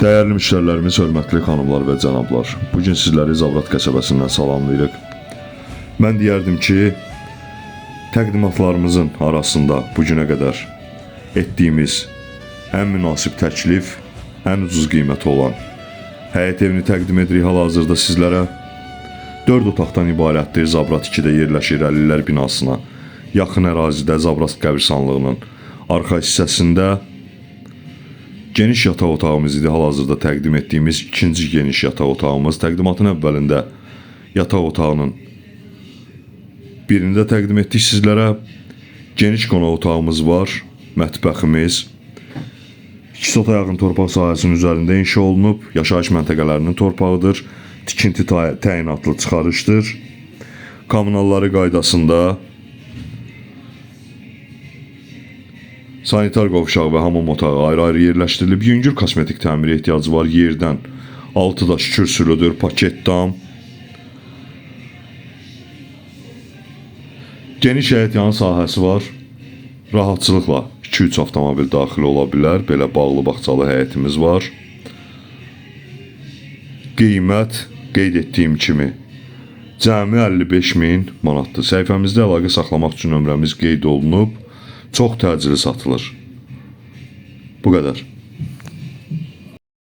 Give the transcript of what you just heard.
Değerli müşterilerimiz, hörmətli xanımlar və cənablar, bugün sizləri Zavrat qəsəbəsindən salamlayırıq. Mən deyərdim ki, təqdimatlarımızın arasında bugünə qədər etdiyimiz ən münasib təklif, ən ucuz qiyməti olan həyət evini təqdim edirik hal-hazırda sizlərə. 4 otaqdan ibarətdir. Zavrat 2-də yerləşir, Əlillər binasına yaxın ərazidə Zavrat qəbirstanlığının arxa hissəsində. Geniş yataq otağımız idi hal-hazırda təqdim etdiyimiz ikinci geniş yataq otağımız. Təqdimatın əvvəlində yataq otağının birində təqdim etdik sizlərə. Geniş qonaq otağımız var, mətbəximiz. 2 sota yaxın torpaq sahəsinin üzərində inşa olunub. Yaşayış məntəqələrinin torpağıdır. Tikinti təyinatlı çıxarışdır. Kommunalları qaydasında sanitar qovşaq və hamam otağı ayrı-ayrı yerləşdirilib. Yüngül kosmetik təmirə ehtiyacı var. Yerdən 6 daş kürsülüdür, paket dam. Geniş həyətyanı sahəsi var. Rahatçılıqla 2-3 avtomobil daxil ola bilər. Belə bağlı bağçalı həyətimiz var. Qiymət qeyd etdiyim kimi cəmi 55.000 manatdır. Səhifəmizdə əlaqə saxlamaq üçün nömrəmiz qeyd olunub. Çox təcili satılır. Bu qədər.